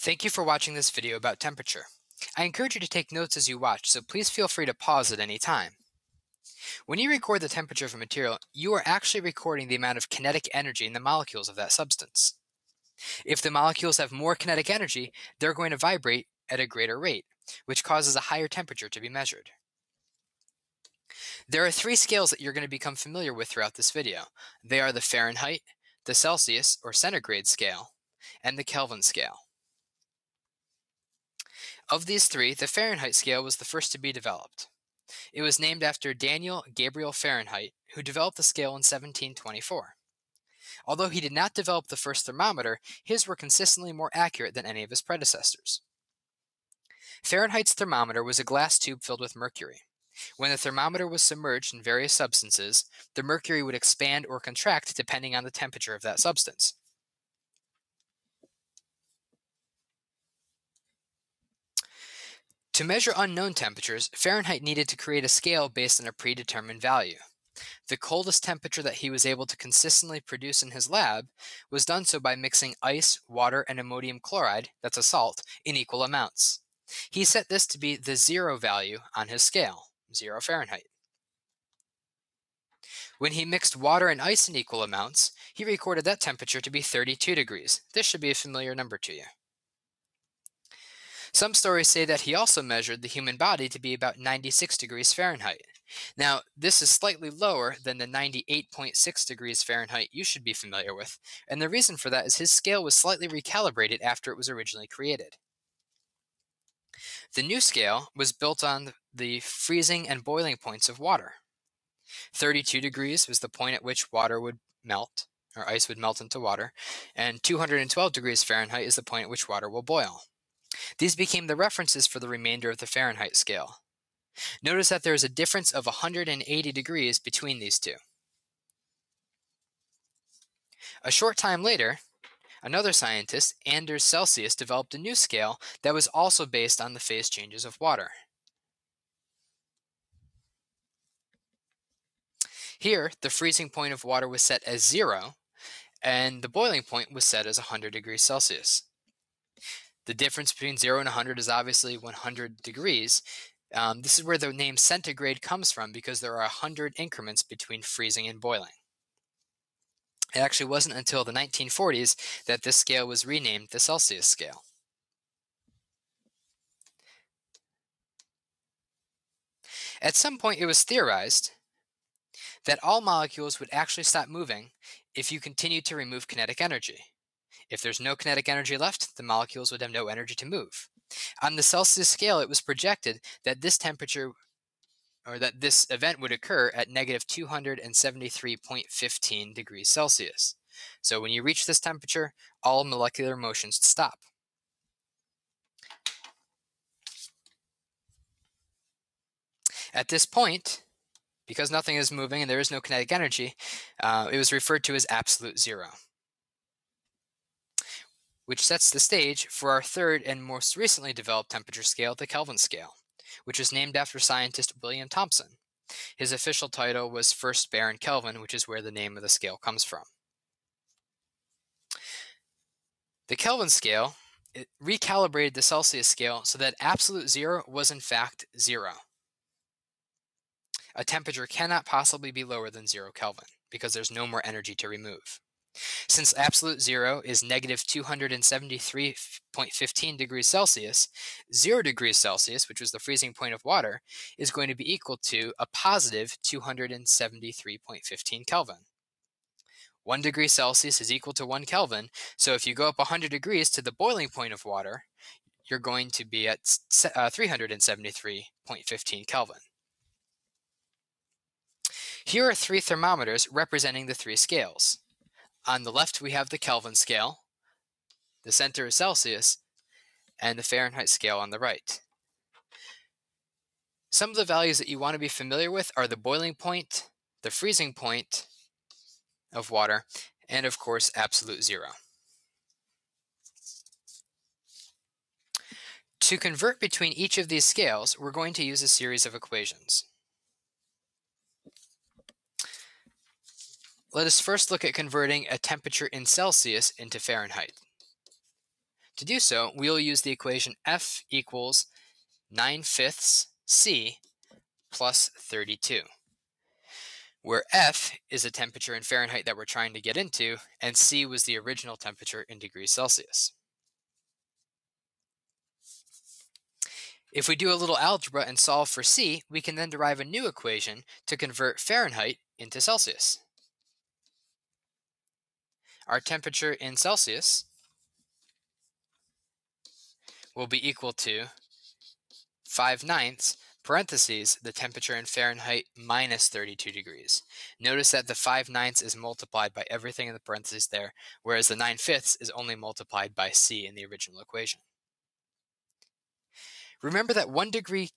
Thank you for watching this video about temperature. I encourage you to take notes as you watch, so please feel free to pause at any time. When you record the temperature of a material, you are actually recording the amount of kinetic energy in the molecules of that substance. If the molecules have more kinetic energy, they're going to vibrate at a greater rate, which causes a higher temperature to be measured. There are three scales that you're going to become familiar with throughout this video. They are the Fahrenheit, the Celsius or centigrade scale, and the Kelvin scale. Of these three, the Fahrenheit scale was the first to be developed. It was named after Daniel Gabriel Fahrenheit, who developed the scale in 1724. Although he did not develop the first thermometer, his were consistently more accurate than any of his predecessors. Fahrenheit's thermometer was a glass tube filled with mercury. When the thermometer was submerged in various substances, the mercury would expand or contract depending on the temperature of that substance. To measure unknown temperatures, Fahrenheit needed to create a scale based on a predetermined value. The coldest temperature that he was able to consistently produce in his lab was done so by mixing ice, water, and ammonium chloride, that's a salt, in equal amounts. He set this to be the zero value on his scale, 0 Fahrenheit. When he mixed water and ice in equal amounts, he recorded that temperature to be 32 degrees. This should be a familiar number to you. Some stories say that he also measured the human body to be about 96 degrees Fahrenheit. Now, this is slightly lower than the 98.6 degrees Fahrenheit you should be familiar with, and the reason for that is his scale was slightly recalibrated after it was originally created. The new scale was built on the freezing and boiling points of water. 32 degrees was the point at which water would melt, or ice would melt into water, and 212 degrees Fahrenheit is the point at which water will boil. These became the references for the remainder of the Fahrenheit scale. Notice that there is a difference of 180 degrees between these two. A short time later, another scientist, Anders Celsius, developed a new scale that was also based on the phase changes of water. Here, the freezing point of water was set as 0, and the boiling point was set as 100 degrees Celsius. The difference between 0 and 100 is obviously 100 degrees. This is where the name centigrade comes from, because there are 100 increments between freezing and boiling. It actually wasn't until the 1940s that this scale was renamed the Celsius scale. At some point, it was theorized that all molecules would actually stop moving if you continued to remove kinetic energy. If there's no kinetic energy left, the molecules would have no energy to move. On the Celsius scale, it was projected that this temperature, or that this event would occur at negative 273.15 degrees Celsius. So when you reach this temperature, all molecular motions stop. At this point, because nothing is moving and there is no kinetic energy, it was referred to as absolute zero, which sets the stage for our third and most recently developed temperature scale, the Kelvin scale, which was named after scientist William Thomson. His official title was First Baron Kelvin, which is where the name of the scale comes from. The Kelvin scale, it recalibrated the Celsius scale so that absolute zero was in fact 0. A temperature cannot possibly be lower than 0 Kelvin because there's no more energy to remove. Since absolute zero is negative 273.15 degrees Celsius, 0 degrees Celsius, which was the freezing point of water, is going to be equal to a positive 273.15 Kelvin. 1 degree Celsius is equal to 1 Kelvin, so if you go up 100 degrees to the boiling point of water, you're going to be at 373.15 Kelvin. Here are three thermometers representing the three scales. On the left, we have the Kelvin scale, the center is Celsius, and the Fahrenheit scale on the right. Some of the values that you want to be familiar with are the boiling point, the freezing point of water, and of course, absolute zero. To convert between each of these scales, we're going to use a series of equations. Let us first look at converting a temperature in Celsius into Fahrenheit. To do so, we will use the equation F equals 9/5 C plus 32, where F is a temperature in Fahrenheit that we're trying to get into, and C was the original temperature in degrees Celsius. If we do a little algebra and solve for C, we can then derive a new equation to convert Fahrenheit into Celsius. Our temperature in Celsius will be equal to 5/9 parentheses the temperature in Fahrenheit minus 32 degrees. Notice that the 5/9 is multiplied by everything in the parentheses there, whereas the 9/5 is only multiplied by C in the original equation. Remember that 1 degree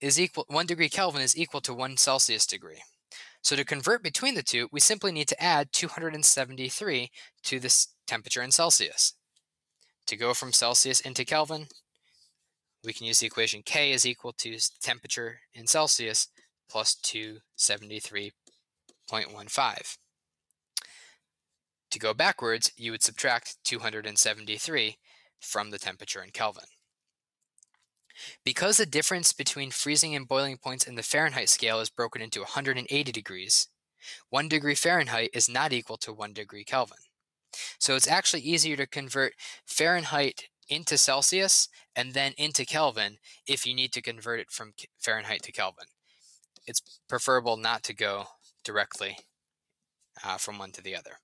Kelvin is equal to 1 Celsius degree. So to convert between the two, we simply need to add 273 to this temperature in Celsius. To go from Celsius into Kelvin, we can use the equation K is equal to temperature in Celsius plus 273.15. To go backwards, you would subtract 273 from the temperature in Kelvin. Because the difference between freezing and boiling points in the Fahrenheit scale is broken into 180 degrees, 1 degree Fahrenheit is not equal to 1 degree Kelvin. So it's actually easier to convert Fahrenheit into Celsius and then into Kelvin if you need to convert it from Fahrenheit to Kelvin. It's preferable not to go directly from one to the other.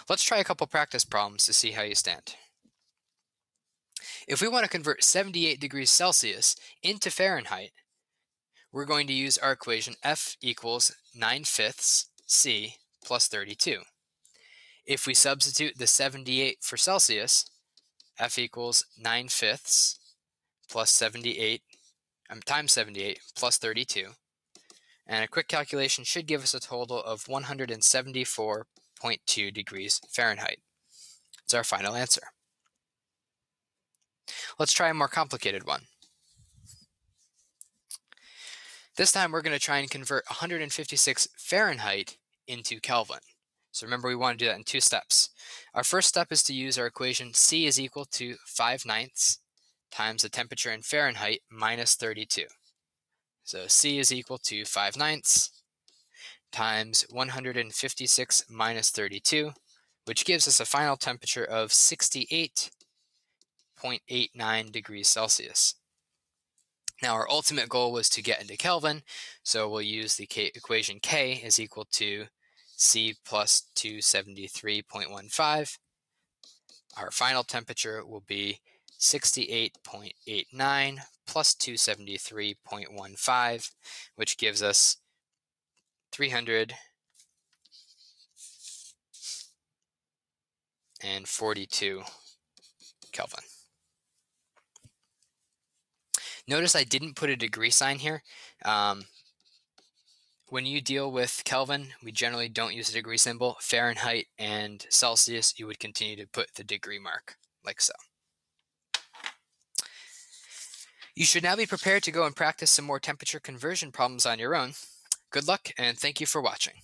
Let's try a couple practice problems to see how you stand. If we want to convert 78 degrees Celsius into Fahrenheit, we're going to use our equation F equals 9/5 C plus 32. If we substitute the 78 for Celsius, F equals 9/5 plus 78 times 78 plus 32. And a quick calculation should give us a total of 174.2 degrees Fahrenheit. It's our final answer. Let's try a more complicated one. This time we're going to try and convert 156 Fahrenheit into Kelvin. So remember, we want to do that in 2 steps. Our first step is to use our equation C is equal to 5/9 times the temperature in Fahrenheit minus 32. So C is equal to 5/9 times 156 minus 32, which gives us a final temperature of 68.89 degrees Celsius. Now our ultimate goal was to get into Kelvin, so we'll use the equation K is equal to C plus 273.15. Our final temperature will be 68.89 plus 273.15, which gives us 342 Kelvin. Notice I didn't put a degree sign here. When you deal with Kelvin, we generally don't use a degree symbol. Fahrenheit and Celsius, you would continue to put the degree mark, like so. You should now be prepared to go and practice some more temperature conversion problems on your own. Good luck, and thank you for watching.